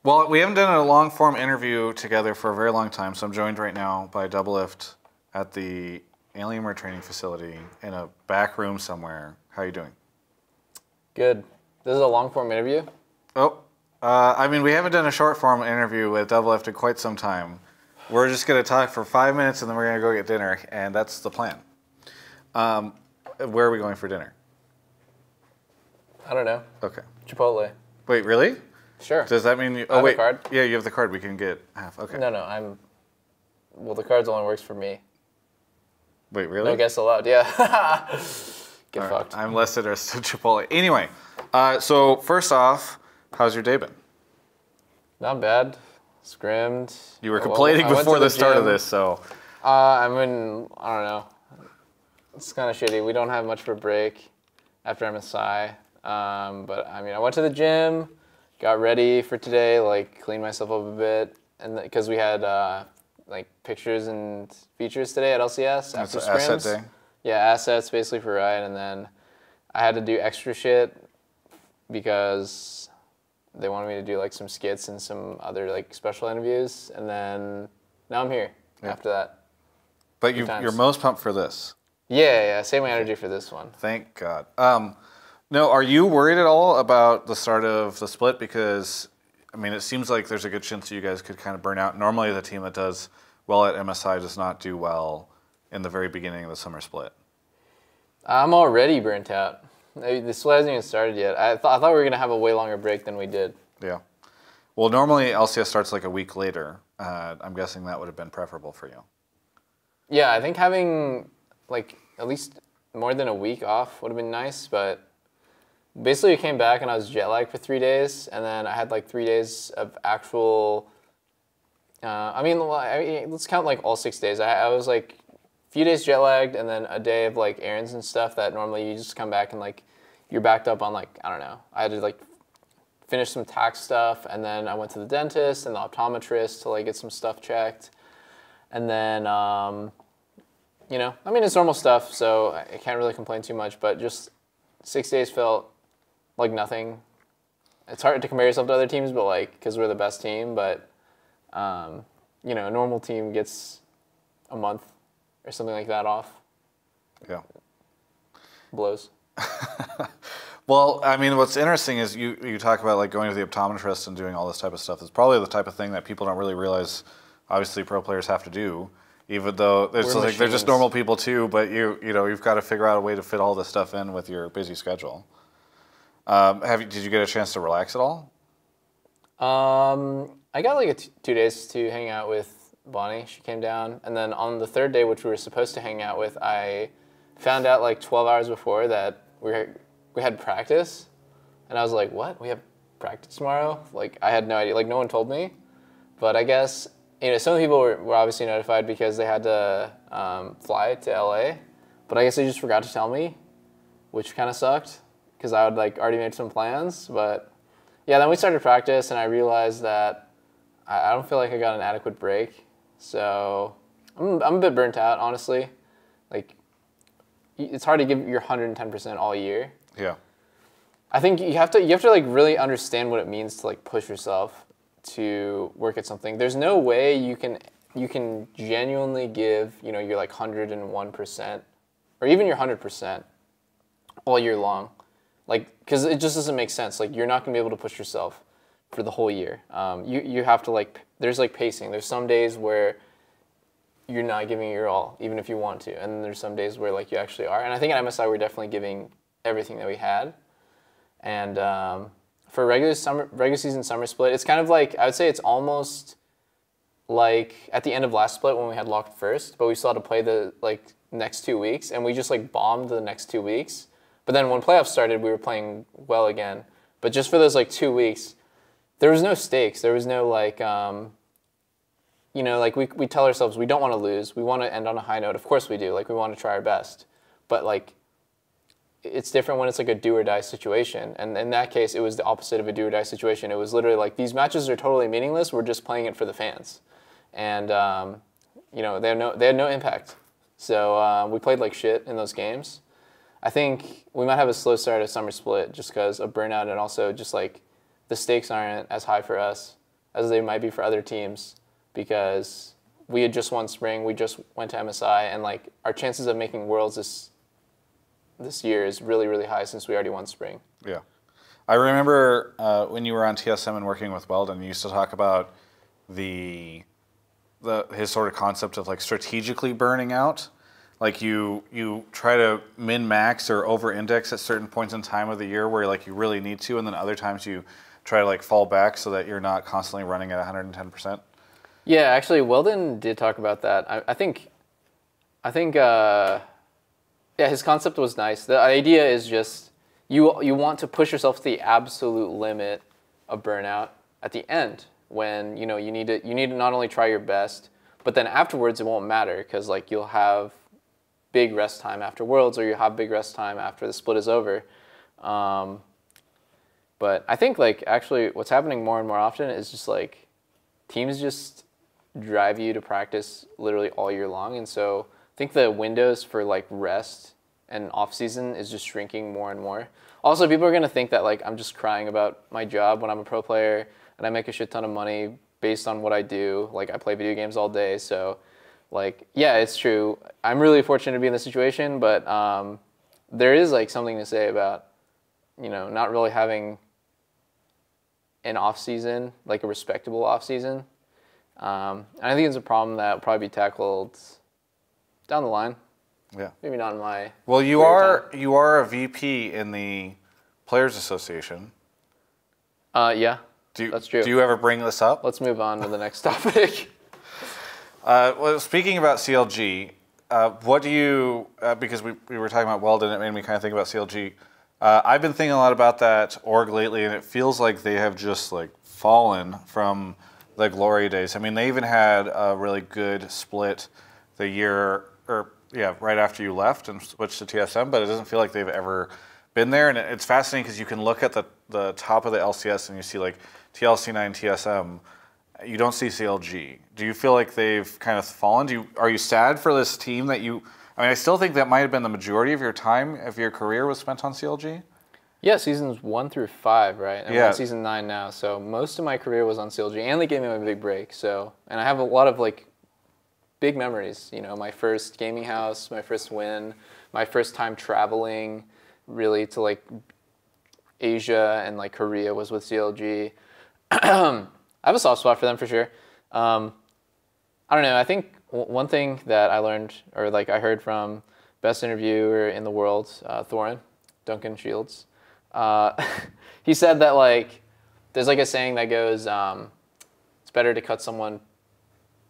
Well, we haven't done a long-form interview together for a very long time, so I'm joined right now by Doublelift at the Alienware training facility in a back room somewhere. How are you doing? Good. This is a long-form interview? Oh, I mean, we haven't done a short-form interview with Doublelift in quite some time. We're just going to talk for 5 minutes, and then we're going to go get dinner, and that's the plan. Where are we going for dinner? I don't know. Okay. Chipotle. Wait, really? Sure. Does that mean you... I have a card. Yeah, you have the card. We can get half. Okay. No, well, the card's only works for me. Wait, really? No guests allowed, yeah. Get fucked. I'm less interested in Chipotle. Anyway, so first off, how's your day been? Not bad. Scrimmed. You were complaining before the start of this, so... I don't know. It's kind of shitty. We don't have much for break after MSI. But, I mean, I went to the gym, got ready for today, like, cleaned myself up a bit. And because we had, like, pictures and features today at LCS after scrims. Asset day. Yeah, assets basically for Ryan. And then I had to do extra shit because they wanted me to do, like, some skits and some other, like, special interviews. And then now I'm here after that. But you're most pumped for this. Yeah, save my energy for this one. Thank God. No, are you worried at all about the start of the split? Because, I mean, it seems like there's a good chance you guys could kind of burn out. Normally, the team that does well at MSI does not do well in the very beginning of the summer split. I'm already burnt out. The split hasn't even started yet. I thought we were going to have a way longer break than we did. Yeah. Well, normally LCS starts like a week later. I'm guessing that would have been preferable for you. Yeah, I think having like at least more than a week off would have been nice, but basically I came back and I was jet lagged for 3 days, and then I had like 3 days of actual, let's count like all 6 days. I was like a few days jet lagged, and then a day of like errands and stuff that normally you just come back and like you're backed up on, like, I don't know. I had to like finish some tax stuff, and then I went to the dentist and the optometrist to like get some stuff checked. And then, you know, I mean, it's normal stuff, so I can't really complain too much, but just 6 days felt like nothing. It's hard to compare yourself to other teams, but like, because we're the best team, but, you know, a normal team gets a month or something like that off. Yeah. Blows. Well, I mean, what's interesting is you talk about like going to the optometrist and doing all this type of stuff. It's probably the type of thing that people don't really realize. Obviously, pro players have to do, even though they're just normal people too. But you've got to figure out a way to fit all this stuff in with your busy schedule. Did you get a chance to relax at all? I got like 2 days to hang out with Bonnie. She came down, and then on the third day, which we were supposed to hang out with, I found out like 12 hours before that we had practice, and I was like, "What? We have practice tomorrow?" Like, I had no idea. Like, no one told me, but I guess. You know, some people were obviously notified because they had to fly to LA, but I guess they just forgot to tell me, which kind of sucked because I would like already made some plans. But yeah, then we started practice, and I realized that I don't feel like I got an adequate break, so I'm a bit burnt out, honestly. Like, it's hard to give your 110% all year. Yeah. I think you have to like really understand what it means to like push yourself to work at something. There's no way you can genuinely give, you know, your like 101% or even your 100% all year long, like, because it just doesn't make sense. Like, you're not gonna be able to push yourself for the whole year. You have to like, there's like pacing. There's some days where you're not giving your all, even if you want to, and then there's some days where like you actually are. And I think at MSI we're definitely giving everything that we had, and for regular season summer split, it's kind of like, I would say it's almost like at the end of last split when we had locked first, but we still had to play the like next 2 weeks, and we just like bombed the next 2 weeks. But then when playoffs started, we were playing well again. But just for those like 2 weeks, there was no stakes. There was no like, you know, like we tell ourselves we don't want to lose. We want to end on a high note. Of course we do. Like, we want to try our best. But like, it's different when it's like a do or die situation. And in that case, it was the opposite of a do or die situation. It was literally like, these matches are totally meaningless. We're just playing it for the fans. And, you know, they had no impact. So we played like shit in those games. I think we might have a slow start of summer split just because of burnout, and also just like the stakes aren't as high for us. as they might be for other teams, because we had just won spring, we just went to MSI, and like our chances of making Worlds this year is really, really high since we already won spring. Yeah. I remember when you were on TSM and working with Weldon, you used to talk about his sort of concept of like strategically burning out. Like you try to min-max or over-index at certain points in time of the year where like you really need to, and then other times you try to like fall back so that you're not constantly running at 110%. Yeah, actually, Weldon did talk about that. I think yeah, his concept was nice. The idea is just you want to push yourself to the absolute limit of burnout at the end, when you need to not only try your best, but then afterwards it won't matter, because like you'll have big rest time after Worlds, or you have big rest time after the split is over. But I think like actually what's happening more and more often is just like teams just drive you to practice literally all year long, and so I think the windows for like rest and off season is just shrinking more and more. Also, people are gonna think that like I'm just crying about my job when I'm a pro player and I make a shit ton of money based on what I do. Like I play video games all day, so like yeah, it's true. I'm really fortunate to be in this situation, but there is like something to say about not really having an off season, like a respectable off season. And I think it's a problem that will probably be tackled down the line. Yeah. Maybe not in my. Well, you are a VP in the Players Association. Yeah. That's true. Do you ever bring this up? Let's move on to the next topic. Well, speaking about CLG, what do you? Because we were talking about Weldon, it made me kind of think about CLG. I've been thinking a lot about that org lately, and it feels like they have just like fallen from the glory days. I mean, they even had a really good split the year, right after you left and switched to TSM, but it doesn't feel like they've ever been there. And it's fascinating because you can look at the top of the LCS and you see like TLC9, TSM. You don't see CLG. Do you feel like they've kind of fallen? Are you sad for this team that you? I mean, I still think that might have been the majority of your time, of your career, was spent on CLG. Yeah, seasons 1 through 5, right? And yeah. we're on season 9 now, so most of my career was on CLG, and they gave me a big break. So, and I have a lot of like big memories. My first gaming house, my first win, my first time traveling, really to like Asia and like Korea was with CLG. I have a soft spot for them for sure. I don't know. I think one thing that I learned, or like I heard from best interviewer in the world, Thorin, Duncan Shields. He said that like there's like a saying that goes, it's better to cut someone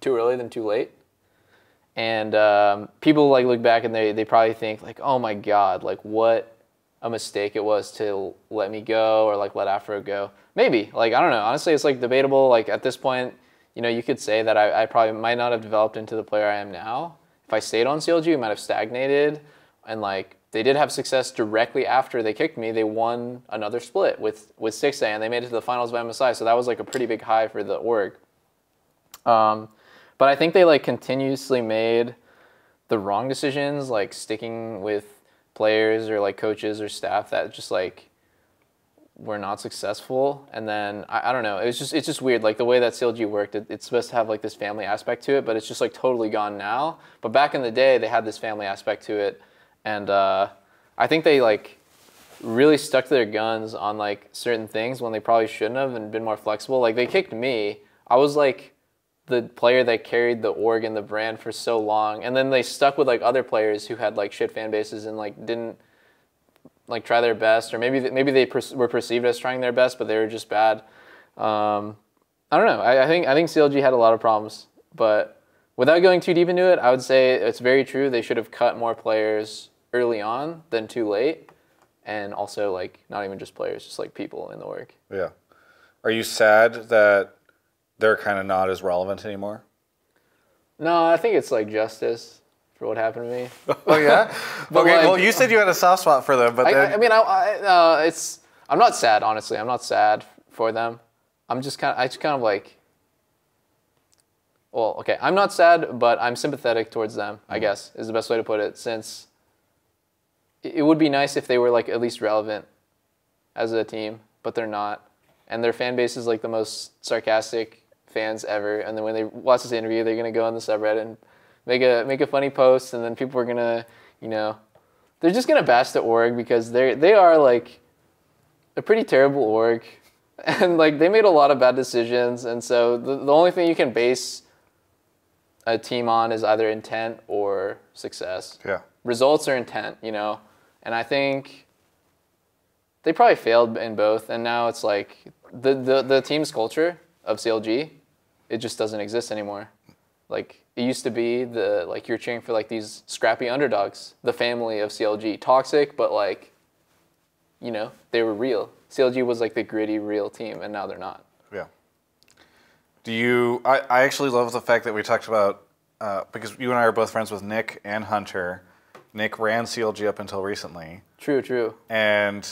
too early than too late. And people like look back and they probably think like, oh my God, like what a mistake it was to let me go or like let Afro go. Maybe, like I don't know. Honestly, it's like debatable. Like at this point, you could say that I probably might not have developed into the player I am now. If I stayed on CLG, we might have stagnated. And like they did have success directly after they kicked me. They won another split with 6A, and they made it to the finals of MSI. So that was like a pretty big high for the org. But I think they like continuously made the wrong decisions, like sticking with players or like coaches or staff that just like were not successful. And then I don't know, it's just weird, like the way that CLG worked. It's supposed to have like this family aspect to it, but it's just like totally gone now. But back in the day, they had this family aspect to it, and I think they like really stuck to their guns on like certain things when they probably shouldn't have, and been more flexible. Like they kicked me. I was like the player that carried the org and the brand for so long, and then they stuck with like other players who had like shit fan bases and like didn't like try their best, or maybe they were perceived as trying their best, but they were just bad. I don't know. I think CLG had a lot of problems, but without going too deep into it, I would say it's very true. They should have cut more players early on than too late, and also like not even just players, just like people in the org. Yeah. Are you sad that they're kind of not as relevant anymore? No, I think it's like justice for what happened to me. Oh yeah. Okay. Like, well, you said you had a soft spot for them, but I'm not sad. Honestly, I'm not sad for them. I just kind of like. Well, okay, I'm not sad, but I'm sympathetic towards them, I guess, is the best way to put it, since it would be nice if they were like at least relevant as a team, but they're not. and their fan base is like the most sarcastic fans ever. And then when they watch this interview, they're gonna go on the subreddit and make a funny post, and then people are gonna, they're just gonna bash the org because they are like a pretty terrible org, and like they made a lot of bad decisions, and so the only thing you can base a team on is either intent or success. Yeah. Results or intent, and I think they probably failed in both, and now it's like the team's culture of CLG, it just doesn't exist anymore. Like it used to be you're cheering for like these scrappy underdogs, the family of CLG, toxic, but like, they were real. CLG was like the gritty, real team, and now they're not. Yeah. I actually love the fact that we talked about, because you and I are both friends with Nick and Hunter. Nick ran CLG up until recently. True. And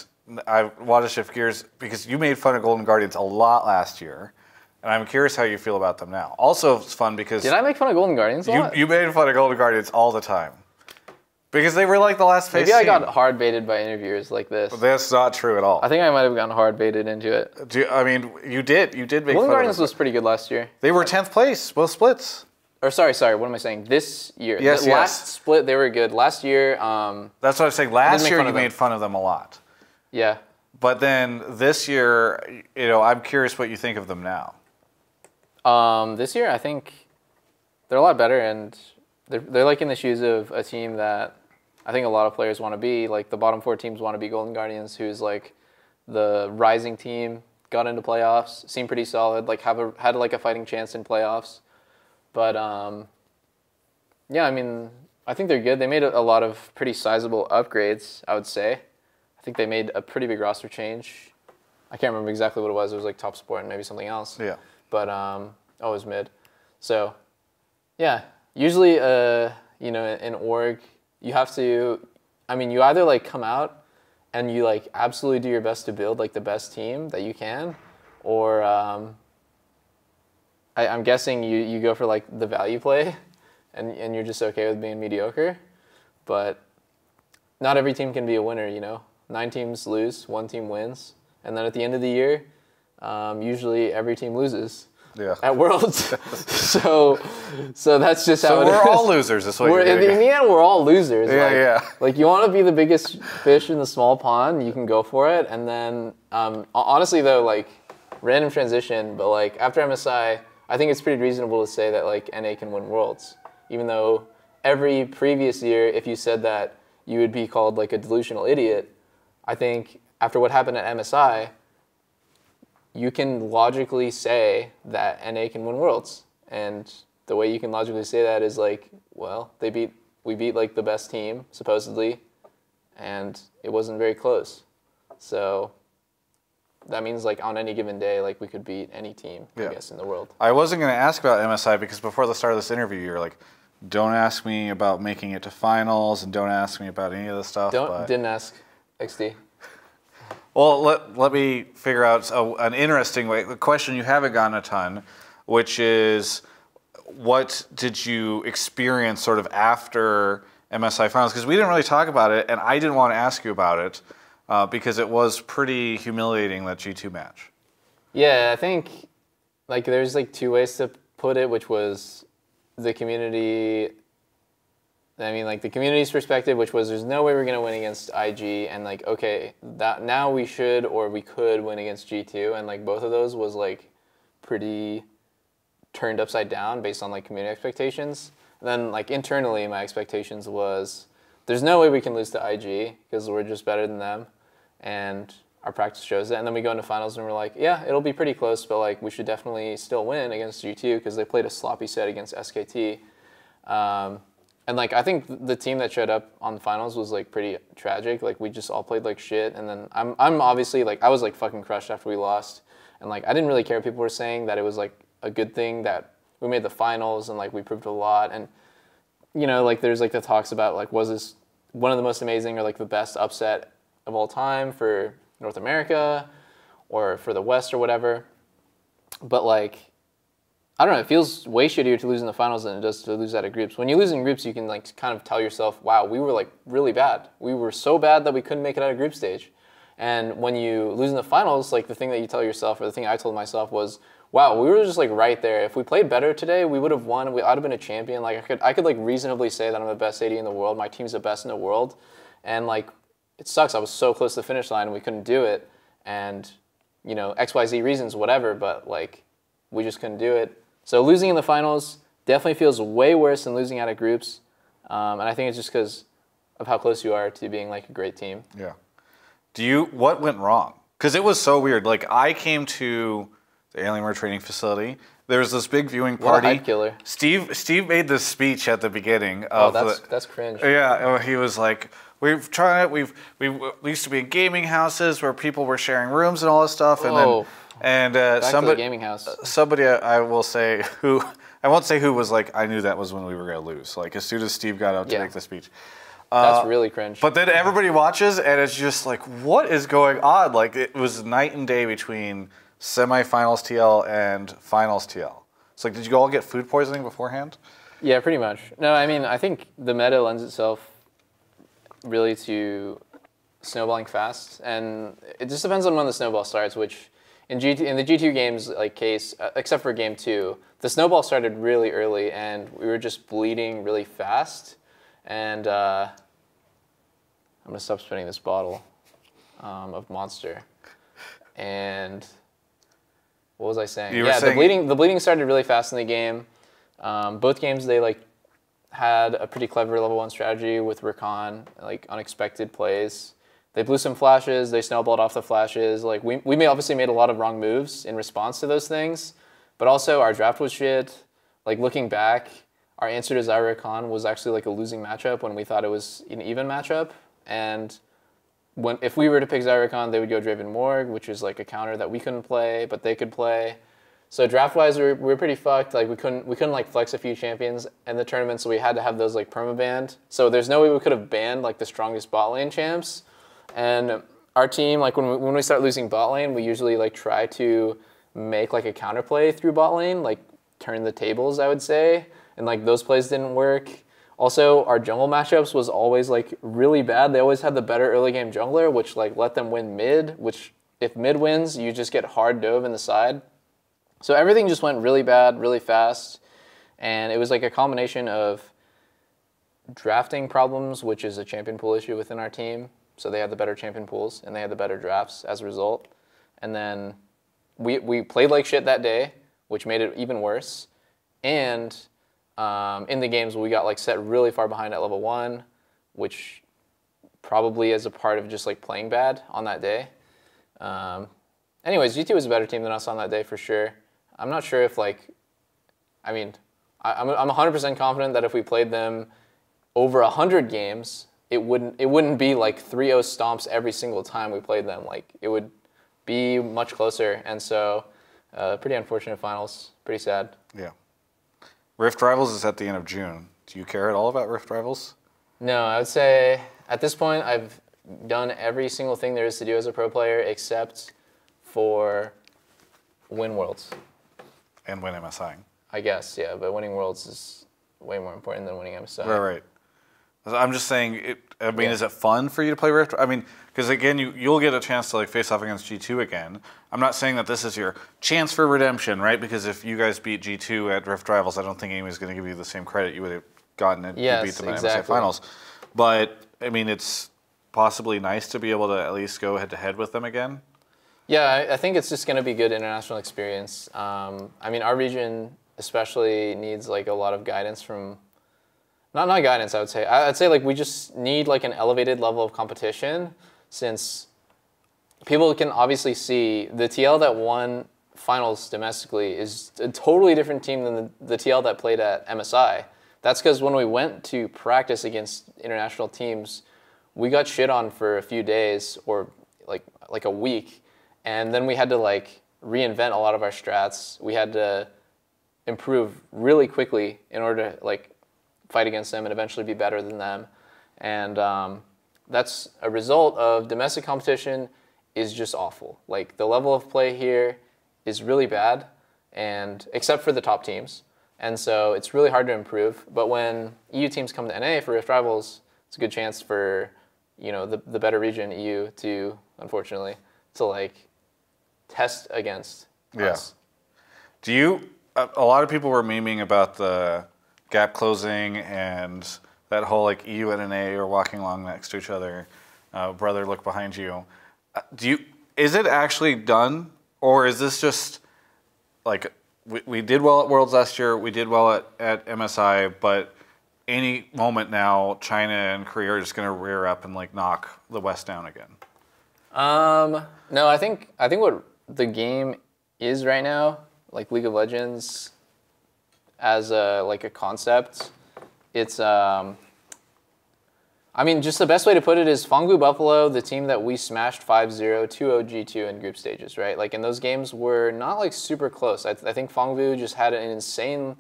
I want to shift gears because you made fun of Golden Guardians a lot last year. And I'm curious how you feel about them now. Also, it's fun because... Did I make fun of Golden Guardians a lot? You made fun of Golden Guardians all the time. Because they were like the last face Maybe I team. got hard baited by interviewers like this. That's not true at all. I think I might have gotten hard baited into it. You did make fun of Golden Guardians was pretty good last year. They were 10th place, both splits. Or sorry, what am I saying? This year. Yes. Last split, they were good. Last year... That's what I was saying. Last year, you made fun of them a lot. Yeah. But then this year, I'm curious what you think of them now. This year, I think they're a lot better, and they're like in the shoes of a team that I think a lot of players want to be. Like the bottom 4 teams want to be Golden Guardians, who's like the rising team, got into playoffs, seemed pretty solid, like had like a fighting chance in playoffs. But yeah, I mean, I think they're good. They made a lot of pretty sizable upgrades, I would say. I think they made a pretty big roster change. I can't remember exactly what it was. It was like top support and maybe something else. Yeah. But it was mid. So yeah, usually in org you have to, you either like come out and you like absolutely do your best to build like the best team that you can, or I'm guessing you go for like the value play and you're just okay with being mediocre. But not every team can be a winner, 9 teams lose, 1 team wins. And then at the end of the year, usually every team loses at Worlds. so that's just how it is. So we're all losers. That's what you're in the end, we're all losers. Yeah. Like you want to be the biggest fish in the small pond, you can go for it. And then honestly though, like random transition, but like after MSI, I think it's pretty reasonable to say that like NA can win Worlds. Even though every previous year, if you said that, you would be called like a delusional idiot. I think after what happened at MSI, you can logically say that NA can win Worlds. And the way you can logically say that is like, well, we beat like the best team, supposedly, and it wasn't very close. So that means like on any given day, like we could beat any team, I guess, in the world. I wasn't going to ask about MSI because before the start of this interview, you were like, don't ask me about making it to finals and don't ask me about any of this stuff. Didn't ask XD. Well, let me figure out an interesting way. The question you haven't gotten a ton, which is, what did you experience sort of after MSI finals? Because we didn't really talk about it, and I didn't want to ask you about it because it was pretty humiliating, that G2 match. Yeah, I think like there's like 2 ways to put it, which was the community. Like the community's perspective, which was there's no way we're gonna win against IG, and like okay, that now we should or we could win against G2, and like both of those was like pretty turned upside down based on like community expectations. And then like internally, my expectations was there's no way we can lose to IG because we're just better than them, and our practice shows that. And then we go into finals and we're like, yeah, it'll be pretty close, but like we should definitely still win against G2 because they played a sloppy set against SKT. And like I think the team that showed up on the finals was like pretty tragic. Like we just all played like shit, and then I'm obviously like I was like fucking crushed after we lost, and like I didn't really care what people were saying, that it was like a good thing that we made the finals and like we proved a lot. And like there's like the talks about like was this one of the most amazing or like the best upset of all time for North America or for the West or whatever. But like I don't know, it feels way shittier to lose in the finals than it does to lose out of groups. When you lose in groups, you can like kind of tell yourself, wow, we were like really bad. We were so bad that we couldn't make it out of group stage. And when you lose in the finals, like the thing that you tell yourself, or the thing I told myself was, wow, we were just like right there. If we played better today, we would have won. I'd have been a champion. Like I could like reasonably say that I'm the best AD in the world. My team's the best in the world. And like, it sucks. I was so close to the finish line and we couldn't do it. And, you know, XYZ reasons, whatever, but like, we just couldn't do it. So losing in the finals definitely feels way worse than losing out of groups. And I think it's just because of how close you are to being like a great team. Yeah. What went wrong? Because it was so weird. Like, I came to the Alienware training facility. There was this big viewing party. What a hype killer. Steve made this speech at the beginning. Of that's cringe. Yeah, he was like, we used to be in gaming houses where people were sharing rooms and all this stuff. And Back to the gaming house. Somebody I will say who, I won't say who, was like, I knew that was when we were going to lose. Like, as soon as Steve got out to make the speech. That's really cringe. But then everybody watches, and it's just like, what is going on? Like, it was night and day between semifinals TL and finals TL. It's like, did you all get food poisoning beforehand? Yeah, pretty much. No, I mean, I think the meta lends itself really to snowballing fast, and it just depends on when the snowball starts, which in the G2 games like case, except for game 2, the snowball started really early, and we were just bleeding really fast. And I'm gonna stop spinning this bottle of Monster. And what was I saying? The bleeding started really fast in the game. Both games they like had a pretty clever level 1 strategy with Recon, like unexpected plays. They blew some flashes. They snowballed off the flashes. Like we obviously made a lot of wrong moves in response to those things, but also our draft was shit. Like looking back, our answer to Zyra Khan was actually like a losing matchup when we thought it was an even matchup. And if we were to pick Zyra Khan, they would go Draven Morg, which is like a counter that we couldn't play, but they could play. So draft-wise, we were pretty fucked. Like we couldn't like flex a few champions in the tournament, so we had to have those like perma-banned. So there's no way we could have banned like the strongest bot lane champs. And our team, like when we start losing bot lane, we usually like try to make like a counterplay through bot lane, like turn the tables, I would say. And like those plays didn't work. Also, our jungle matchups was always like really bad. They always had the better early game jungler, which like let them win mid, which if mid wins, you just get hard dove in the side. So everything just went really bad, really fast. And it was like a combination of drafting problems, which is a champion pool issue within our team. So they had the better champion pools and they had the better drafts as a result. And then we played like shit that day, which made it even worse. And in the games, we got like set really far behind at level 1, which probably is a part of just like playing bad on that day. Anyways, G2 was a better team than us on that day for sure. I'm not sure if like, I mean, I'm 100% confident that if we played them over 100 games, it wouldn't be like 3-0 stomps every single time we played them. Like it would be much closer. And so, pretty unfortunate finals. Pretty sad. Yeah. Rift Rivals is at the end of June. Do you care at all about Rift Rivals? No, I would say at this point I've done every single thing there is to do as a pro player except for win Worlds. And win MSI. I guess, yeah, but winning Worlds is way more important than winning MSI. Right. I'm just saying, is it fun for you to play Rift? I mean, because again, you'll get a chance to like face off against G2 again. I'm not saying that this is your chance for redemption, right? Because if you guys beat G2 at Rift Rivals, I don't think anybody's going to give you the same credit you would have gotten if you beat them in MSI Finals. But, I mean, it's possibly nice to be able to at least go head-to-head with them again. Yeah, I think it's just going to be good international experience. I mean, our region especially needs like a lot of guidance from... Not guidance, I would say. I'd say like we just need like an elevated level of competition since people can obviously see the TL that won finals domestically is a totally different team than the TL that played at MSI. That's because when we went to practice against international teams, we got shit on for a few days or like a week, and then we had to like reinvent a lot of our strats. We had to improve really quickly in order to like fight against them and eventually be better than them. And that's a result of domestic competition is just awful. Like the level of play here is really bad, and except for the top teams. And so it's really hard to improve. But when EU teams come to NA for Rift Rivals, it's a good chance for, you know, the better region EU to unfortunately, to like test against us. Do you? A lot of people were memeing about the gap closing and that whole like EU and an A are walking along next to each other. Brother, look behind you. Is it actually done, or is this just like we did well at Worlds last year, we did well at MSI, but any moment now, China and Korea are just going to rear up and like knock the West down again? No, I think what the game is right now, like League of Legends, as a concept, it's I mean, just the best way to put it is Fangbu Buffalo, the team that we smashed 5-0, 2-0 G2 in group stages, right? Like, and those games were not like super close. I think Fangbu just had an insane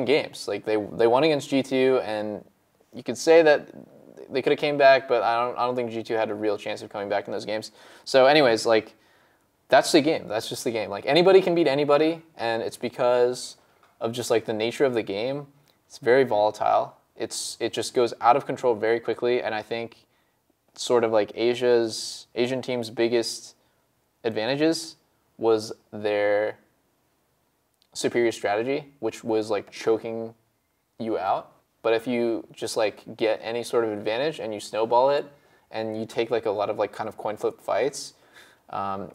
games. Like they won against G2, and you could say that they could have came back, but I don't think G2 had a real chance of coming back in those games. So anyways, like that's the game. That's just the game. Like anybody can beat anybody, and it's because of just like the nature of the game. It's very volatile. It just goes out of control very quickly, and I think sort of like Asian teams' biggest advantages was their superior strategy, which was like choking you out. But if you just like get any sort of advantage and you snowball it, and you take like a lot of like kind of coin flip fights,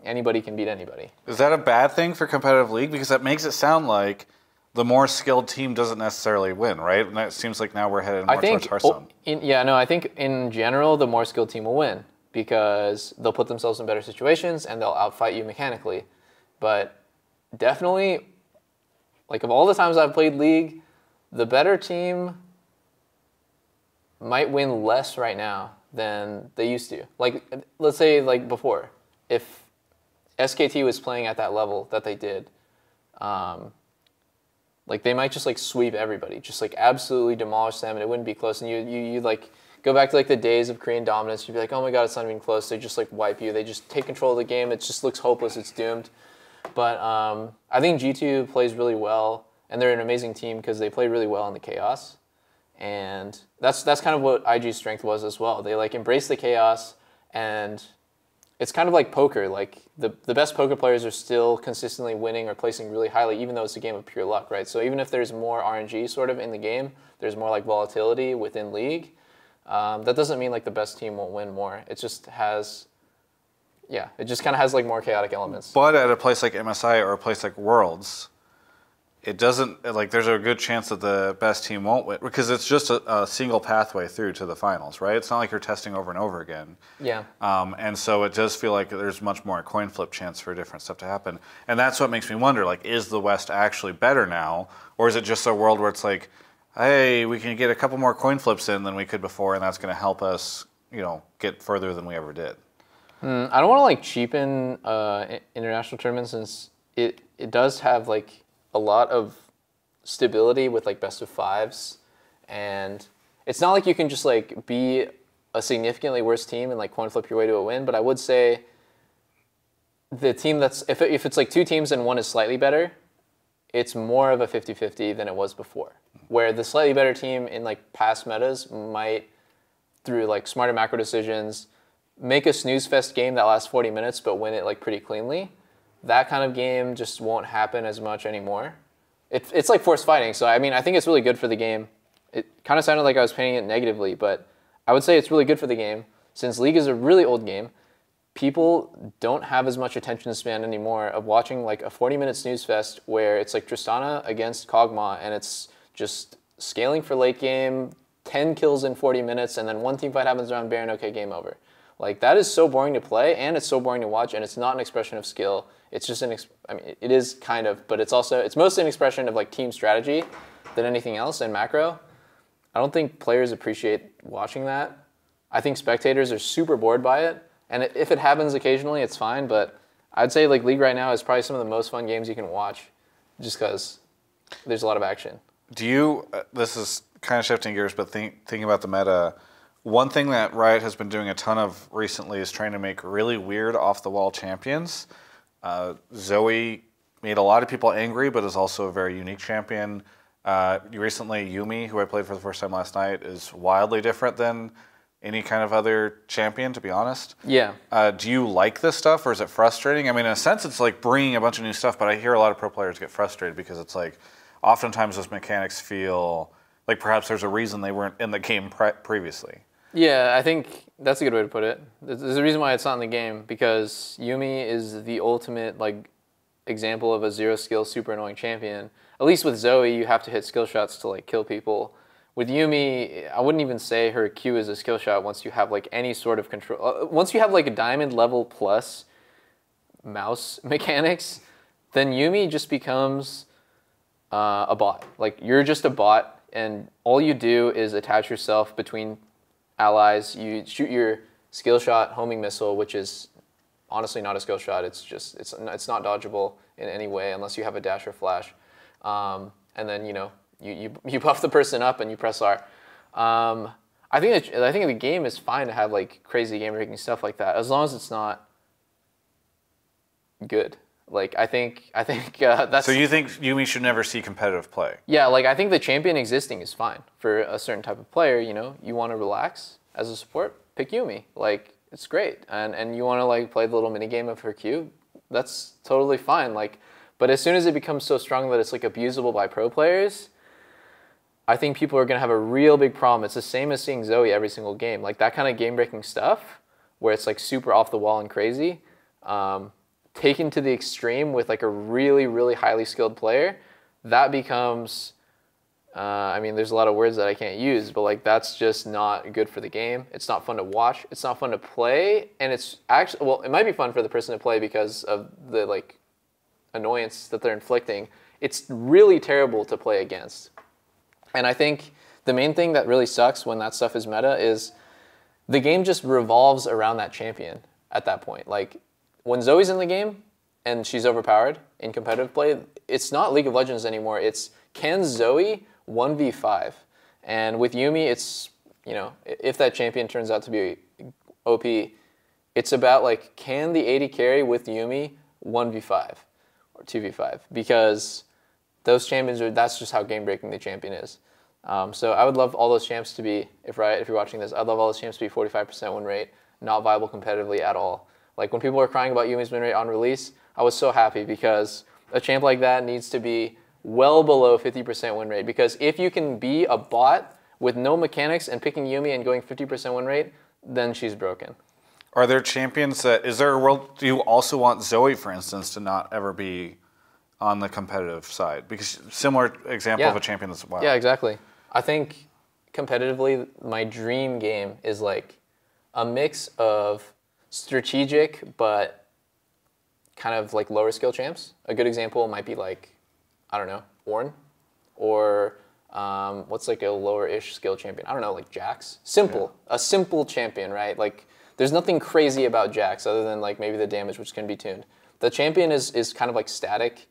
anybody can beat anybody. Is that a bad thing for competitive league? Because that makes it sound like the more skilled team doesn't necessarily win, right? And it seems like now we're headed more towards Hearthstone. I think in general, the more skilled team will win because they'll put themselves in better situations and they'll outfight you mechanically. But definitely, like of all the times I've played League, the better team might win less right now than they used to. Like, let's say like before, if SKT was playing at that level that they did, like they might just like sweep everybody, just like absolutely demolish them, and it wouldn't be close. And you like go back to like the days of Korean dominance. You'd be like, oh my god, it's not even close. They just like wipe you. They just take control of the game. It just looks hopeless. It's doomed. But I think G2 plays really well, and they're an amazing team because they play really well in the chaos. And that's kind of what IG's strength was as well. They like embrace the chaos, and it's kind of like poker. Like the best poker players are still consistently winning or placing really highly, even though it's a game of pure luck, right? So even if there's more RNG sort of in the game, there's more like volatility within League. That doesn't mean like the best team won't win more. It just has, it just kind of has like more chaotic elements. But at a place like MSI or a place like Worlds, it doesn't, like there's a good chance that the best team won't win because it's just a single pathway through to the finals, right? It's not like you're testing over and over again. Yeah. And so it does feel like there's much more coin flip chance for different stuff to happen. And that's what makes me wonder, like, is the West actually better now? Or is it just a world where it's like, hey, we can get a couple more coin flips in than we could before, and that's going to help us, get further than we ever did? I don't want to like cheapen international tournaments since it does have like a lot of stability with like best of fives, and it's not like you can just like be a significantly worse team and like coin flip your way to a win. But I would say the team that's if it's like two teams and one is slightly better, it's more of a 50-50 than it was before, where the slightly better team in like past metas might, through like smarter macro decisions, make a snooze fest game that lasts 40 minutes but win it like pretty cleanly. That kind of game just won't happen as much anymore. It's like forced fighting. So, I mean, I think it's really good for the game. It kind of sounded like I was painting it negatively, but I would say it's really good for the game. Since League is a really old game, people don't have as much attention span anymore of watching like a 40-minute snooze fest where it's like Tristana against Kog'Maw, and it's just scaling for late game, 10 kills in 40 minutes, and then one team fight happens around Baron, okay, game over. Like, that is so boring to play, and it's so boring to watch, and it's not an expression of skill. It's just it is kind of, but it's mostly an expression of like team strategy than anything else and macro. I don't think players appreciate watching that. I think spectators are super bored by it, and if it happens occasionally, it's fine, but I'd say like League right now is probably some of the most fun games you can watch just because there's a lot of action. Do you, this is kind of shifting gears, but thinking about the meta, one thing that Riot has been doing a ton of recently is trying to make really weird off-the-wall champions. Zoe made a lot of people angry, but is also a very unique champion. Recently, Yumi, who I played for the first time last night, is wildly different than any kind of other champion, to be honest. Yeah. Do you like this stuff, or is it frustrating? I mean, in a sense, it's like bringing a bunch of new stuff, but I hear a lot of pro players get frustrated because it's like, oftentimes those mechanics feel like perhaps there's a reason they weren't in the game previously. Yeah, I think that's a good way to put it. There's a reason why it's not in the game, because Yuumi is the ultimate like example of a zero skill super annoying champion. At least with Zoe, you have to hit skill shots to like kill people. With Yuumi, I wouldn't even say her Q is a skill shot once you have like any sort of control. Once you have like a diamond level plus mouse mechanics, then Yuumi just becomes a bot. Like, you're just a bot, and all you do is attach yourself between allies. You shoot your skill shot homing missile, which is honestly not a skill shot. It's just it's not dodgeable in any way unless you have a dash or flash. And then you buff the person up and you press R. I think the game is fine to have like crazy game breaking stuff like that, as long as it's not good. Like, I think that's. So you think Yuumi should never see competitive play? Yeah, like I think the champion existing is fine for a certain type of player. You want to relax as a support, pick Yuumi. Like, it's great, and you want to like play the little mini game of her Q. That's totally fine. Like, but as soon as it becomes so strong that it's like abusable by pro players, I think people are gonna have a real big problem. It's the same as seeing Zoe every single game. Like, that kind of game breaking stuff, where it's like super off the wall and crazy. Taken to the extreme with like a really, really highly skilled player, that becomes, I mean, there's a lot of words that I can't use, but like that's just not good for the game. It's not fun to watch. It's not fun to play. And it's actually, well, it might be fun for the person to play because of the like annoyance that they're inflicting. It's really terrible to play against. And I think the main thing that really sucks when that stuff is meta is the game just revolves around that champion at that point. Like, when Zoe's in the game and she's overpowered in competitive play, it's not League of Legends anymore. It's, can Zoe 1v5? And with Yuumi, it's, if that champion turns out to be OP, it's about like, can the AD carry with Yuumi 1v5 or 2v5? Because those champions that's just how game breaking the champion is. So I would love all those champs to be, if you're watching this, I'd love all those champs to be 45% win rate, not viable competitively at all. Like, when people were crying about Yuumi's win rate on release, I was so happy, because a champ like that needs to be well below 50% win rate. Because if you can be a bot with no mechanics and picking Yuumi and going 50% win rate, then she's broken. Are there champions that, is there a world, do you also want Zoe, for instance, to not ever be on the competitive side? Because similar example of a champion that's wild. Yeah, exactly. I think competitively, my dream game is like a mix of strategic but kind of like lower skill champs. A good example might be like, I don't know, Ornn, or what's like a lower-ish skill champion? I don't know, like Jax. Simple, a simple champion, right? Like, there's nothing crazy about Jax other than like maybe the damage, which can be tuned. The champion is kind of like static.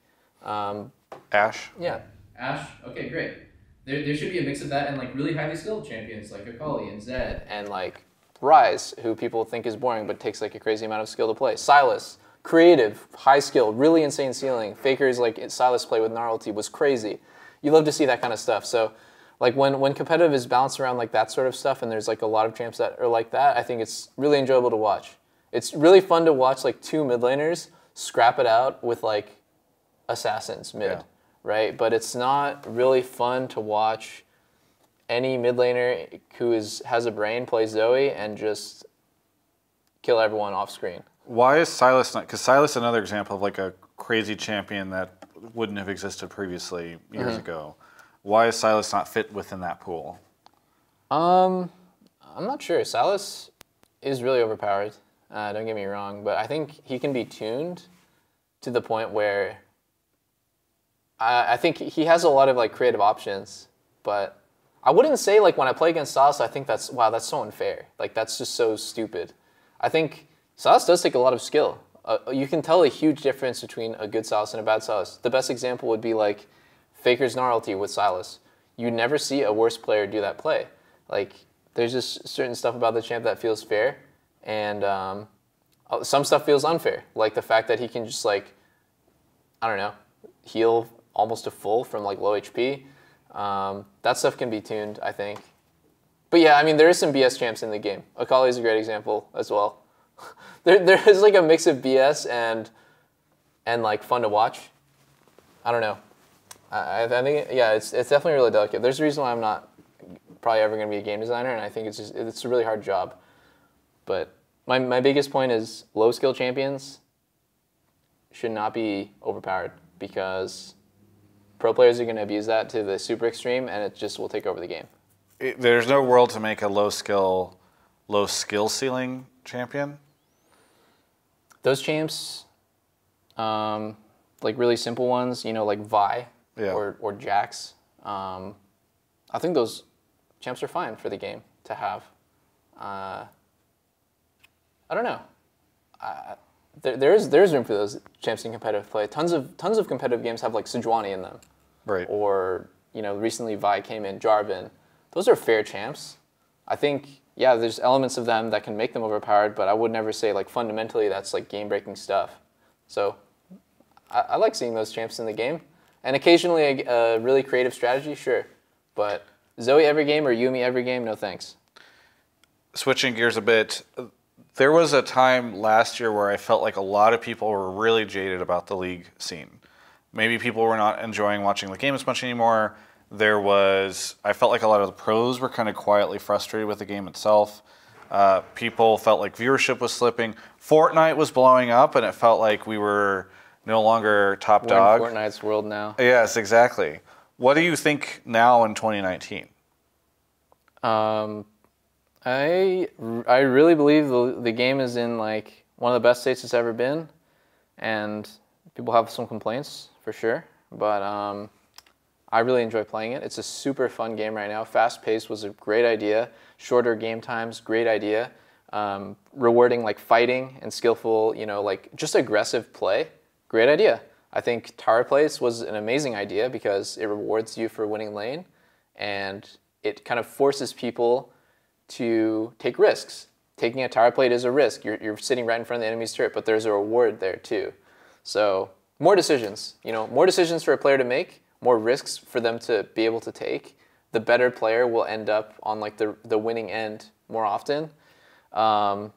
Ashe. Yeah, Ashe. Okay, great. There should be a mix of that and like really highly skilled champions like Akali and Zed and like Ryze, who people think is boring but takes like a crazy amount of skill to play. Sylas, creative, high skill, really insane ceiling. Faker's like Sylas play with Gnarlty was crazy. You love to see that kind of stuff. So like when competitive is balanced around like that sort of stuff and there's like a lot of champs that are like that, I think it's really enjoyable to watch. It's really fun to watch like two mid laners scrap it out with like assassins mid, right? But it's not really fun to watch any mid laner who has a brain play Zoe and just kill everyone off screen. Why is Sylas not? Because Sylas is another example of like a crazy champion that wouldn't have existed previously years ago. Why is Sylas not fit within that pool? I'm not sure. Sylas is really overpowered. Don't get me wrong, but I think he can be tuned to the point where I think he has a lot of like creative options, but I wouldn't say like when I play against Sylas, I think that's so unfair. Like, that's just so stupid. I think Sylas does take a lot of skill. You can tell a huge difference between a good Sylas and a bad Sylas. The best example would be like Faker's Gnarlty with Sylas. You never see a worse player do that play. Like, there's just certain stuff about the champ that feels fair, and some stuff feels unfair. Like the fact that he can just like, I don't know, heal almost to full from like low HP. That stuff can be tuned, I think. But yeah, I mean, there is some BS champs in the game. Akali is a great example as well. there is like a mix of BS and like fun to watch. I don't know. I think, yeah, it's definitely really delicate. There's a reason why I'm not probably ever going to be a game designer, and I think it's a really hard job. But my biggest point is low skill champions should not be overpowered, because pro players are going to abuse that to the super extreme, and it just will take over the game. There's no world to make a low skill ceiling champion. Those champs, like really simple ones, like Vi or Jax. I think those champs are fine for the game to have. I don't know. There's room for those champs in competitive play. Tons of competitive games have like Sejuani in them. Right. Or recently Vi came in, Jarvan. Those are fair champs. I think, yeah, there's elements of them that can make them overpowered, but I would never say like fundamentally that's like game-breaking stuff. So I like seeing those champs in the game. And occasionally a really creative strategy, sure. But Zoe every game or Yumi every game, no thanks. Switching gears a bit, there was a time last year where I felt like a lot of people were really jaded about the League scene. Maybe people were not enjoying watching the game as much anymore. I felt like a lot of the pros were kind of quietly frustrated with the game itself. People felt like viewership was slipping. Fortnite was blowing up, and it felt like we were no longer top dog. We're in Fortnite's world now. Yes, exactly. What do you think now in 2019? I really believe the game is in like one of the best states it's ever been, and people have some complaints for sure, but I really enjoy playing it. It's a super fun game right now. Fast paced was a great idea. Shorter game times, great idea. Rewarding like fighting and skillful, like just aggressive play, great idea. I think tower plays was an amazing idea because it rewards you for winning lane, and it kind of forces people to take risks. Taking a tower plate is a risk. You're sitting right in front of the enemy's turret, but there's a reward there too. So more decisions, more decisions for a player to make, more risks for them to be able to take. The better player will end up on like the winning end more often. I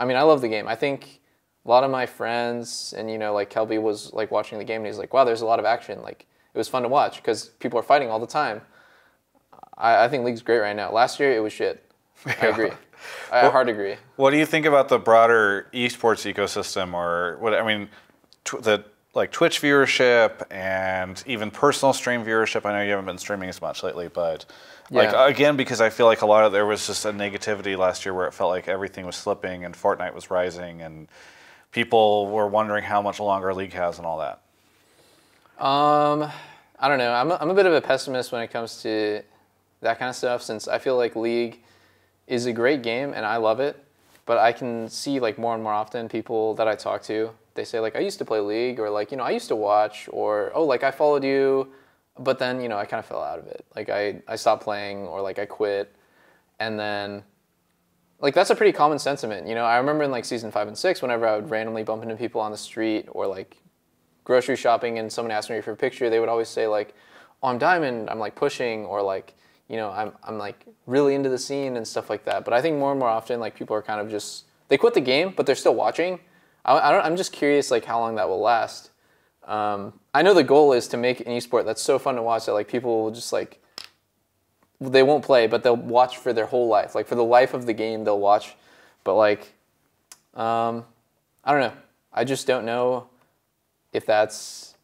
mean, I love the game. I think a lot of my friends and like Kelby was like watching the game and he's like, wow, there's a lot of action. Like it was fun to watch because people are fighting all the time. I think League's great right now. Last year it was shit. I agree. I hard agree. What do you think about the broader esports ecosystem, or what? I mean, the like Twitch viewership and even personal stream viewership. I know you haven't been streaming as much lately, but like again, because I feel like there was just a negativity last year where it felt like everything was slipping and Fortnite was rising and people were wondering how much longer League has and all that. I don't know. I'm a bit of a pessimist when it comes to that kind of stuff, since I feel like League is a great game and I love it, but I can see like more and more often people that I talk to, they say like, I used to play League, or like, I used to watch, or, oh, like I followed you, but then, I kind of fell out of it. Like I stopped playing, or like I quit. And then like, that's a pretty common sentiment. I remember in like season 5 and 6, whenever I would randomly bump into people on the street or like grocery shopping and someone asked me for a picture, they would always say like, oh, I'm Diamond, I'm like pushing, or like, I'm like really into the scene and stuff like that. But I think more and more often, like people are kind of just, they quit the game, but they're still watching. I'm just curious like how long that will last. I know the goal is to make an esport that's so fun to watch that like people will just like, they won't play, but they'll watch for their whole life. Like for the life of the game, they'll watch. But like, I don't know. I just don't know if that's,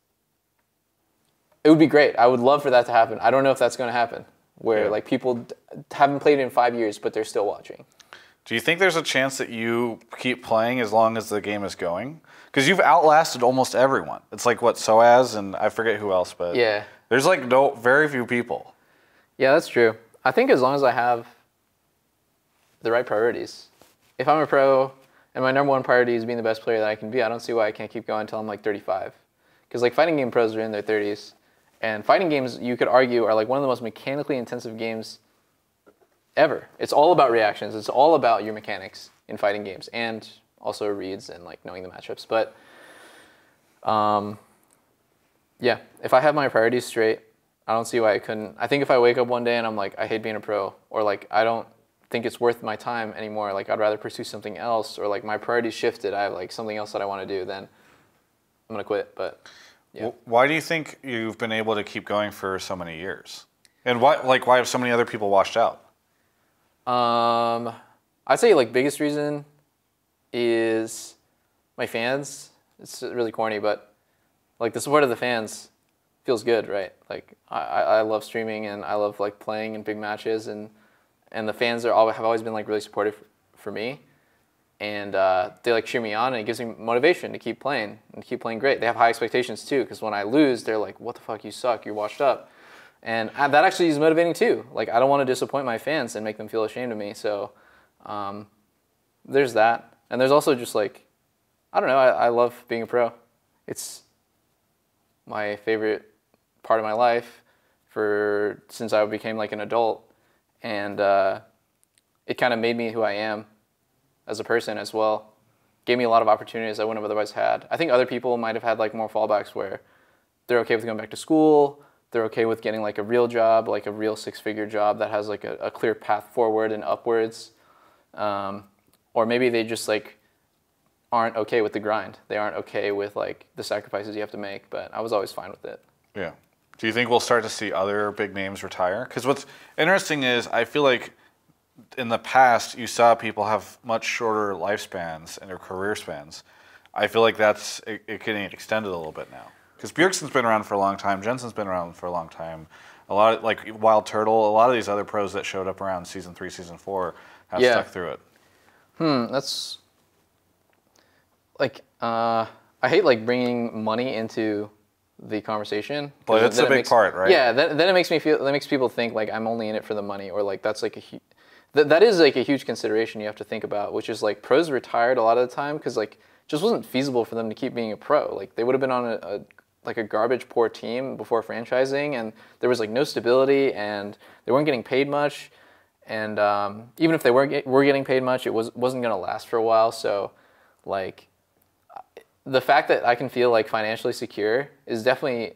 it would be great. I would love for that to happen. I don't know if that's going to happen, where like people haven't played it in 5 years, but they're still watching. Do you think there's a chance that you keep playing as long as the game is going? Because you've outlasted almost everyone. It's like what, Soaz and I forget who else, but yeah, there's like very few people. Yeah, that's true. I think as long as I have the right priorities. If I'm a pro and my number one priority is being the best player that I can be, I don't see why I can't keep going until I'm like 35. Because like fighting game pros are in their 30s. And fighting games, you could argue, are like one of the most mechanically intensive games ever. It's all about reactions. It's all about your mechanics in fighting games, and also reads and like knowing the matchups. But yeah, if I have my priorities straight, I don't see why I couldn't. I think if I wake up one day and I'm like, I hate being a pro, or like I don't think it's worth my time anymore, like I'd rather pursue something else, or like my priorities shifted, I have like something else that I want to do, then I'm gonna quit. But yeah. Why do you think you've been able to keep going for so many years? And why have so many other people washed out? I'd say like biggest reason is my fans. It's really corny, but like the support of the fans feels good, right? Like I love streaming and I love like playing in big matches, and the fans have always been like really supportive for me, and they like cheer me on, and it gives me motivation to keep playing and keep playing great. They have high expectations too, because when I lose, they're like, "What the fuck, you suck, you're washed up," and that actually is motivating too. Like I don't want to disappoint my fans and make them feel ashamed of me. So there's that, and there's also just like, I don't know. I love being a pro. It's my favorite part of my life since I became like an adult. And it kind of made me who I am as a person as well. Gave me a lot of opportunities I wouldn't have otherwise had. I think other people might have had like more fallbacks where they're okay with going back to school, they're okay with getting like a real job, like a real six-figure job that has like a clear path forward and upwards. Or maybe they just like aren't okay with the grind. They aren't okay with like the sacrifices you have to make, but I was always fine with it. Yeah. Do you think we'll start to see other big names retire? Because what's interesting is I feel like in the past you saw people have much shorter lifespans and their career spans. I feel like that's it getting extended a little bit now. Because Bjergsen's been around for a long time, Jensen's been around for a long time. A lot of, like Wild Turtle, a lot of these other pros that showed up around season 3, season 4 have stuck through it. That's like I hate like bringing money into the conversation. But it's a big part, right? Yeah, then it makes me feel, that makes people think like I'm only in it for the money, or like that's like that is like a huge consideration you have to think about, which is like pros retired a lot of the time because like it just wasn't feasible for them to keep being a pro. Like they would have been on a garbage poor team before franchising, and there was like no stability, and they weren't getting paid much, and even if they were getting paid much, it wasn't gonna last for a while. So like the fact that I can feel like financially secure is definitely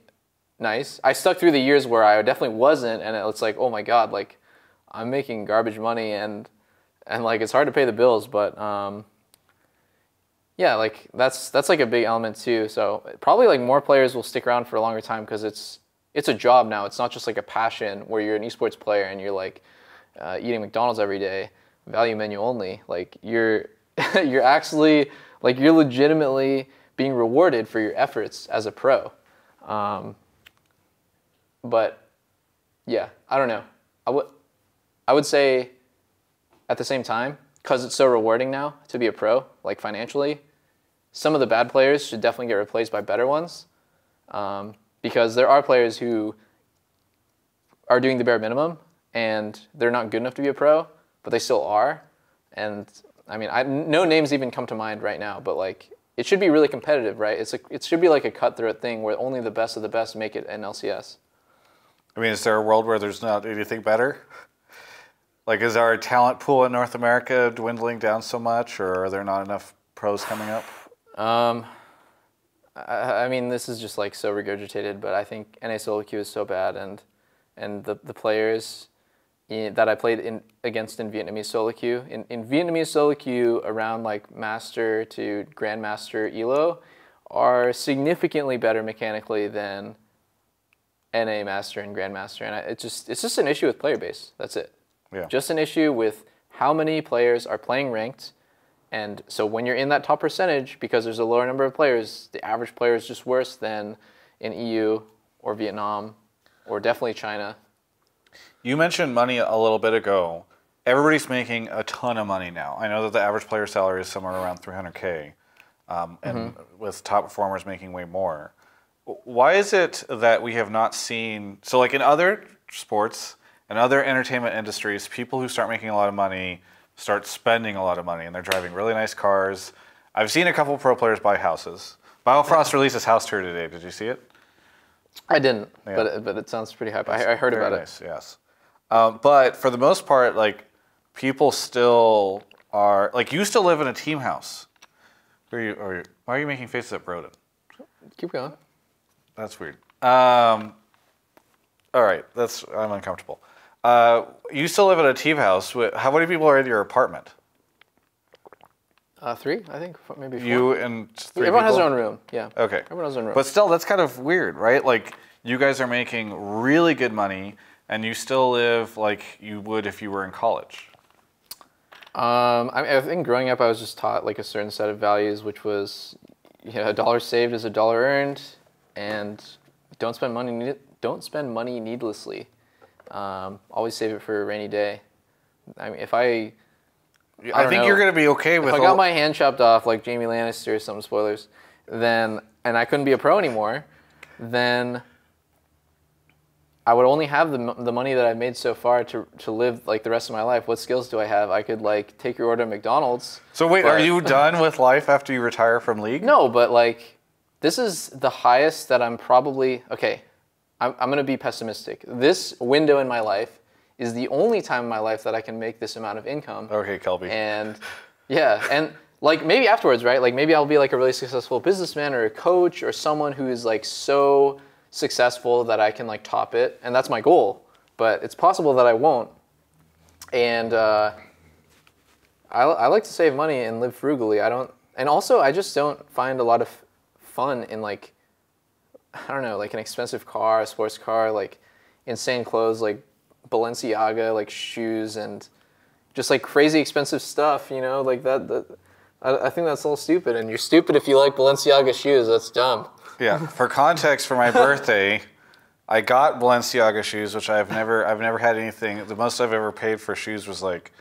nice. I stuck through the years where I definitely wasn't, and it's like, oh my God, like I'm making garbage money, and like it's hard to pay the bills, but yeah, like that's like a big element too. So probably like more players will stick around for a longer time because it's a job now. It's not just like a passion where you're an esports player and you're like eating McDonald's every day, value menu only. Like you're actually like you're legitimately being rewarded for your efforts as a pro. But yeah, I don't know. I would say at the same time, because it's so rewarding now to be a pro, like financially, some of the bad players should definitely get replaced by better ones. Because there are players who are doing the bare minimum and they're not good enough to be a pro, but they still are. And I mean, no names even come to mind right now, but like it should be really competitive, right? It should be like a cutthroat thing where only the best of the best make it in LCS. I mean, is there a world where there's not anything better? Like, is our talent pool in North America dwindling down so much, or are there not enough pros coming up? I mean, this is just like so regurgitated, but I think NA solo queue is so bad, and the players that I played against in Vietnamese solo queue, in Vietnamese solo queue around like master to grandmaster elo, are significantly better mechanically than NA master and grandmaster, and it's just an issue with player base. That's it. Yeah. Just an issue with how many players are playing ranked. And so when you're in that top percentage, because there's a lower number of players, the average player is just worse than in EU or Vietnam or definitely China. You mentioned money a little bit ago. Everybody's making a ton of money now. I know that the average player salary is somewhere around $300K, and with top performers making way more. Why is it that we have not seen, so like in other sports and other entertainment industries, people who start making a lot of money start spending a lot of money, and they're driving really nice cars. I've seen a couple pro players buy houses. Biofrost released his house tour today. Did you see it? I didn't, Yeah. but it sounds pretty hype. I heard about nice, yes. But for the most part, like people still are like you still live in a team house. Why are you making faces at Brodin? it. Keep going. That's weird. All right, I'm uncomfortable. You still live in a team house. How many people are in your apartment? 3, I think, maybe 4. You and 3 Everyone has people? their own room, yeah. Okay. Everyone has their own room. But still, that's kind of weird, right? Like, you guys are making really good money, and you still live like you would if you were in college. I think growing up, I was just taught like a certain set of values, which was, a dollar saved is a dollar earned, and don't spend money needlessly. Always save it for a rainy day. I mean, I think you're going to be okay with. If I got my hand chopped off like Jamie Lannister or some spoilers, and I couldn't be a pro anymore, then I would only have the money that I've made so far to live like the rest of my life. What skills do I have? I could like take your order at McDonald's. So wait, are you done with life after you retire from League? No, but like this is the highest that I'm probably okay. I'm gonna be pessimistic. This window in my life is the only time in my life that I can make this amount of income. Okay, Kelby. And yeah, and like maybe afterwards, right? Like maybe I'll be like a really successful businessman or a coach or someone who is like so successful that I can like top it, and that's my goal. But it's possible that I won't. And I like to save money and live frugally. And also I just don't find a lot of fun in like, I don't know, like an expensive car, a sports car, like insane clothes, like Balenciaga, like shoes, and just like crazy expensive stuff, like that. I think that's all stupid, and you're stupid if you like Balenciaga shoes. That's dumb. Yeah. For context, for my birthday, I got Balenciaga shoes, which I've never had anything. The most I've ever paid for shoes was like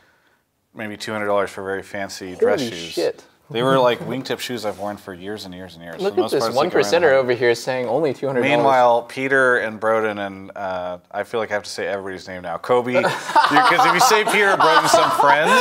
maybe $200 for very fancy dress Holy shoes. shit. They were like wingtip shoes I've worn for years and years and years. Look at this 1%er over here saying only $200. Meanwhile, Peter and Brodin and I feel like I have to say everybody's name now. Kobe, because if you say Peter and Brodin, some friends,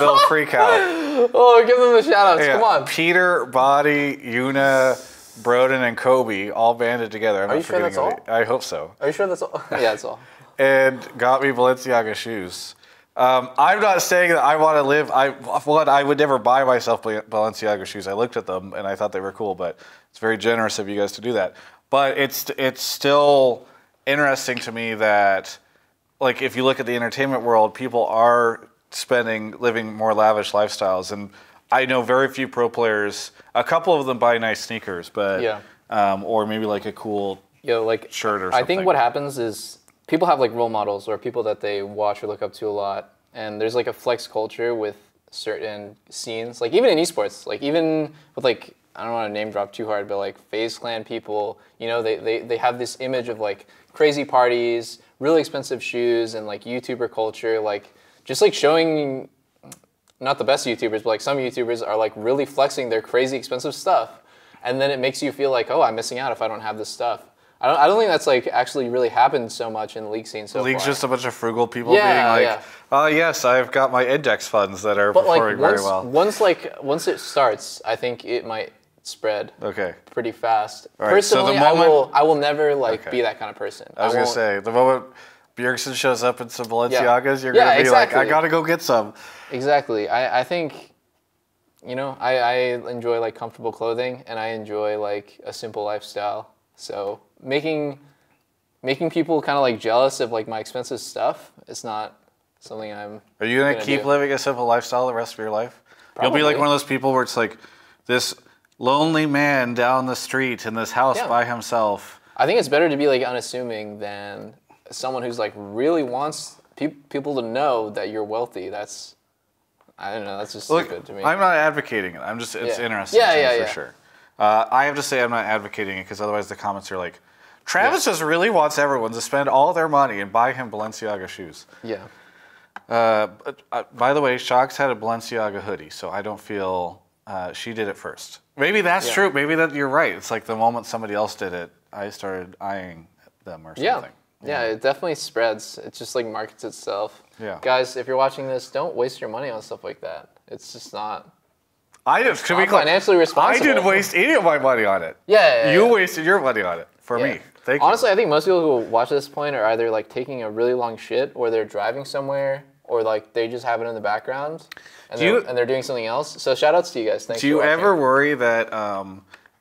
they'll freak out. Oh, give them the shout outs. Yeah, Come on. Peter, Body, Yuna, Brodin, and Kobe all banded together. Are you sure that's all? I hope so. Are you sure that's all? Yeah, that's all. And got me Balenciaga shoes. I'm not saying that I want to live. I would never buy myself Balenciaga shoes. I looked at them and I thought they were cool, but it's very generous of you guys to do that. But it's still interesting to me that, like, if you look at the entertainment world, people are living more lavish lifestyles, and I know very few pro players. A couple of them buy nice sneakers, but yeah. Or maybe like a cool shirt or something. I think what happens is people have like role models or people that they watch or look up to a lot, and there's like a flex culture with certain scenes, like even in esports, like even with like, I don't want to name drop too hard, but like FaZe Clan people, they have this image of like crazy parties, really expensive shoes, and like YouTuber culture, like just like showing, not the best YouTubers, but like some YouTubers are like really flexing their crazy expensive stuff, and then it makes you feel like, oh, I'm missing out if I don't have this stuff. I don't think that's like actually really happened so much in the League scene so far. League's just a bunch of frugal people being like, oh yes, I've got my index funds that are performing very well. Once it starts, I think it might spread pretty fast. Right, personally, so I will never be that kind of person. I was going to say, the moment Bjergsen shows up in some Balenciagas, you're going to be like, I got to go get some. Exactly. I think, I enjoy like comfortable clothing, and I enjoy like a simple lifestyle. So making people kind of like jealous of like my expensive stuff, it's not something I'm. Are you gonna keep living a simple lifestyle the rest of your life? Probably. You'll be like one of those people where it's like this lonely man down the street in this house by himself. I think it's better to be like unassuming than someone who's like really wants people to know that you're wealthy. I don't know. That's just stupid to me. I'm not advocating it. It's interesting for sure. I have to say I'm not advocating it because otherwise the comments are like, Travis just really wants everyone to spend all their money and buy him Balenciaga shoes. Yeah. By the way, Shox had a Balenciaga hoodie, so I don't feel she did it first. Maybe that's true. Maybe that you're right. It's like the moment somebody else did it, I started eyeing them or something. Yeah, it definitely spreads. It just like markets itself. Yeah. Guys, if you're watching this, don't waste your money on stuff like that. It's just not. To be financially responsible. I didn't waste any of my money on it. You wasted your money on it for me. Thank you. Honestly, I think most people who watch this point are either like taking a really long shit, or they're driving somewhere, or like they just have it in the background, and they're doing something else. So shout outs to you guys. Thanks. Do you ever worry that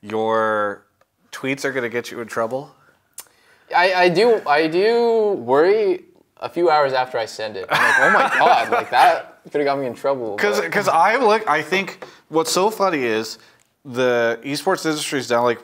your tweets are going to get you in trouble? I do worry a few hours after I send it. I'm like, oh my god, like that could have got me in trouble. Because I think what's so funny is the esports industry is now like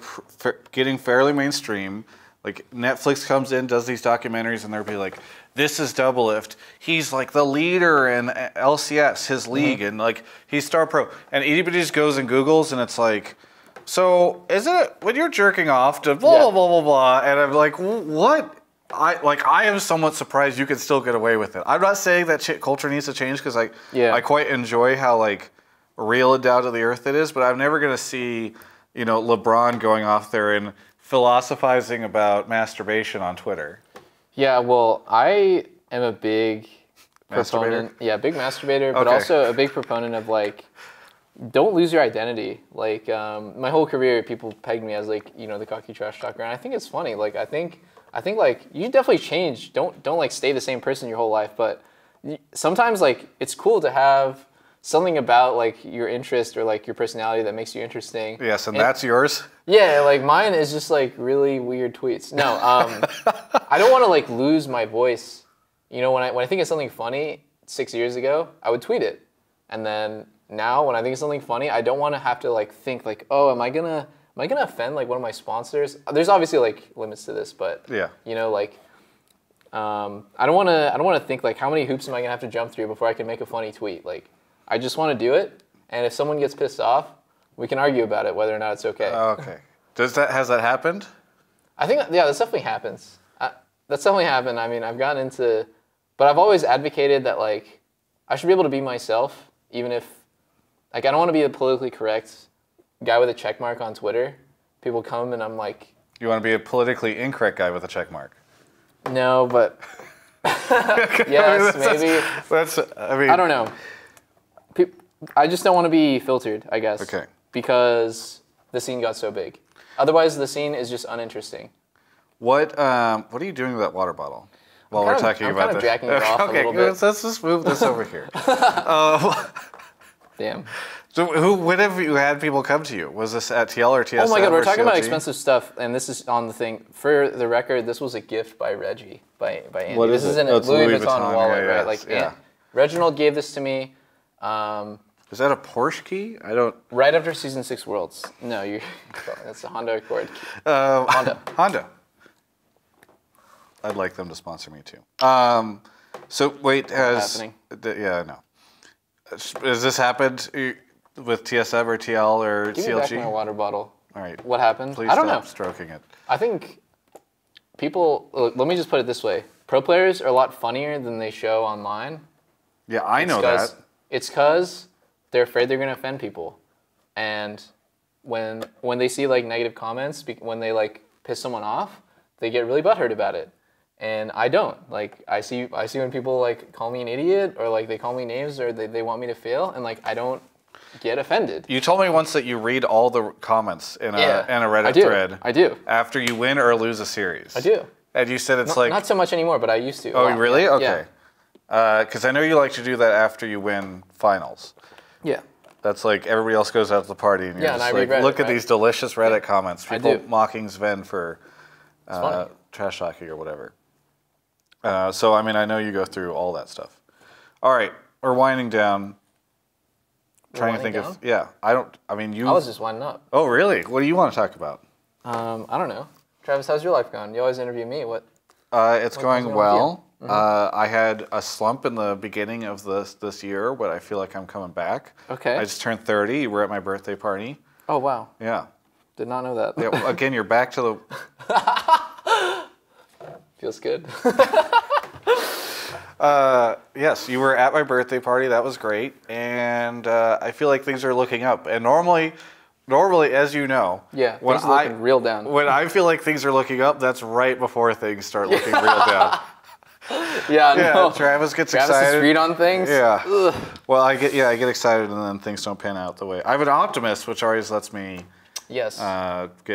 getting fairly mainstream. Like Netflix comes in, does these documentaries, and they'll be like, "This is Doublelift. He's like the leader in LCS, his league, and like he's Star Pro." And anybody just goes and Googles, and it's like, "So is it when you're jerking off to blah blah blah blah blah?" And I'm like, "What?" I am somewhat surprised you can still get away with it. I'm not saying that culture needs to change because I quite enjoy how like real and down to the earth it is, but I'm never gonna see LeBron going off there and philosophizing about masturbation on Twitter. Yeah, well, I am a big proponent. Yeah, big masturbator, but also a big proponent of like, don't lose your identity. Like, my whole career, people pegged me as like, the cocky trash talker, and I think it's funny. Like, I think like you definitely change. Don't like stay the same person your whole life, but sometimes like it's cool to have something about like your interest or like your personality that makes you interesting. Yes, and that's yours? Yeah, like mine is just like really weird tweets. No, I don't want to like lose my voice. When I think of something funny 6 years ago, I would tweet it. And then now when I think of something funny, I don't want to have to like think like, oh, am I gonna offend like one of my sponsors? There's obviously like limits to this, but yeah. Like I don't want to think like how many hoops am I gonna have to jump through before I can make a funny tweet? Like I just want to do it, and if someone gets pissed off, we can argue about it whether or not it's okay. Okay. Has that happened? I think that definitely happens. That's definitely happened. I mean, I've gotten into, but I've always advocated that like I should be able to be myself, even if like I don't want to be the politically correct guy with a check mark on Twitter. People come and I'm like, you want to be a politically incorrect guy with a check mark? No, but yes, maybe. I don't know. I just don't want to be filtered, I guess. Okay. Because the scene got so big. Otherwise, the scene is just uninteresting. What are you doing with that water bottle? While we're talking about this. I'm jacking it off a little bit. Let's just move this over here. Damn. So when have you had people come to you? Was this at TL or TSM? Oh my god, we're talking CLG? about expensive stuff, and this is on the thing. For the record, this was a gift by Reggie, by Andy. What is this it? is a Louis Vuitton wallet, yeah, right? Like, Reginald gave this to me. Is that a Porsche key? I don't. Right after Season 6 Worlds. No, that's a Honda Accord key. Honda. I'd like them to sponsor me too. So wait, happening? Yeah, I know. Has this happened with TSM or TL or Give CLG? me back my water bottle. All right. What happened? Please I don't stop know. stroking it. I think people. Let me just put it this way: pro players are a lot funnier than they show online. Yeah, I know that. It's because they're afraid they're gonna offend people, and when they see like negative comments, when they like piss someone off, they get really butthurt about it. And I don't. Like I see when people like call me an idiot or like they call me names or they want me to fail, and like I don't get offended. You told me once that you read all the comments in a Reddit thread. I do. After you win or lose a series. I do. And you said it's not so much anymore, but I used to. Oh, really? Yeah. Okay. Because I know you like to do that after you win finals. Yeah. That's like everybody else goes out to the party and you're just like, Reddit, look at these delicious Reddit comments. People I do. mocking Sven for trash talking or whatever. So, I mean, I know you go through all that stuff. All right. We're winding down. Trying to think of... Yeah. I was just winding up. Oh, really? What do you want to talk about? I don't know. Travis, how's your life going? You always interview me. It's going well. Mm-hmm. I had a slump in the beginning of this year, but I feel like I'm coming back. Okay. I just turned 30. You were at my birthday party. Oh, wow. Yeah. Did not know that. Yeah, well, again, you're back to the... Feels good. Yes, you were at my birthday party. That was great. And I feel like things are looking up. And normally, as you know, when things are looking real down. When I feel like things are looking up, that's right before things start looking real down. No. Travis gets excited. Travis is read on things. Yeah. Ugh. Well, I get excited and then things don't pan out the way. I'm an optimist, which always lets me get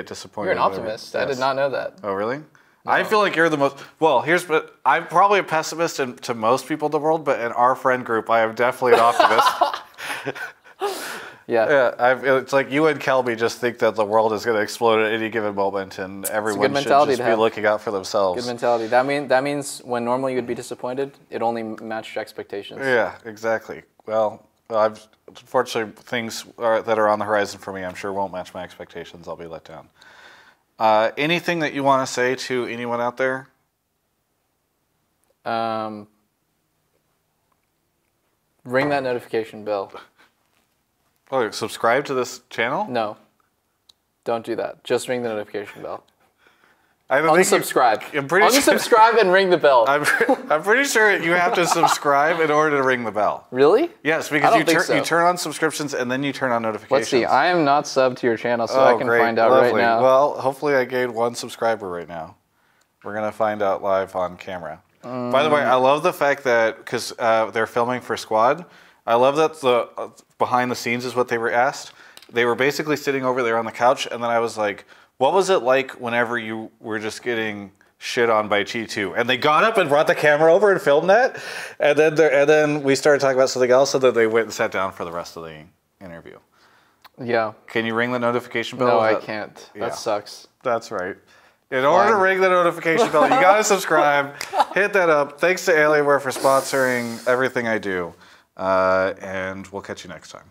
disappointed. You're an optimist. Yes. I did not know that. Oh, really? No. I feel like you're the most... Well, I'm probably a pessimist to most people in the world, but in our friend group, I am definitely an optimist. Yeah. It's like you and Kelby just think that the world is going to explode at any given moment, and everyone should just be looking out for themselves. Good mentality. That means when normally you'd be disappointed, it only matched your expectations. Yeah, exactly. Well, unfortunately, things that are on the horizon for me, I'm sure won't match my expectations. I'll be let down. Anything that you want to say to anyone out there? Ring that notification bell. Oh, subscribe to this channel? No. Don't do that. Just ring the notification bell. Unsubscribe. Unsubscribe and ring the bell. I'm pretty sure you have to subscribe in order to ring the bell. Really? Yes, because you turn on subscriptions and then you turn on notifications. Let's see. I am not subbed to your channel, so I can find out right now. Well, hopefully I gained 1 subscriber right now. We're going to find out live on camera. By the way, I love the fact that, because they're filming for Squad, I love that the behind the scenes is what they were asked. They were basically sitting over there on the couch, and then I was like, what was it like whenever you were just getting shit on by G2? And they got up and brought the camera over and filmed that, and then we started talking about something else, and then they went and sat down for the rest of the interview. Yeah. Can you ring the notification bell? No, I can't. That sucks. That's right. In order to ring the notification bell, you gotta subscribe. Hit that up. Thanks to Alienware for sponsoring everything I do. And we'll catch you next time.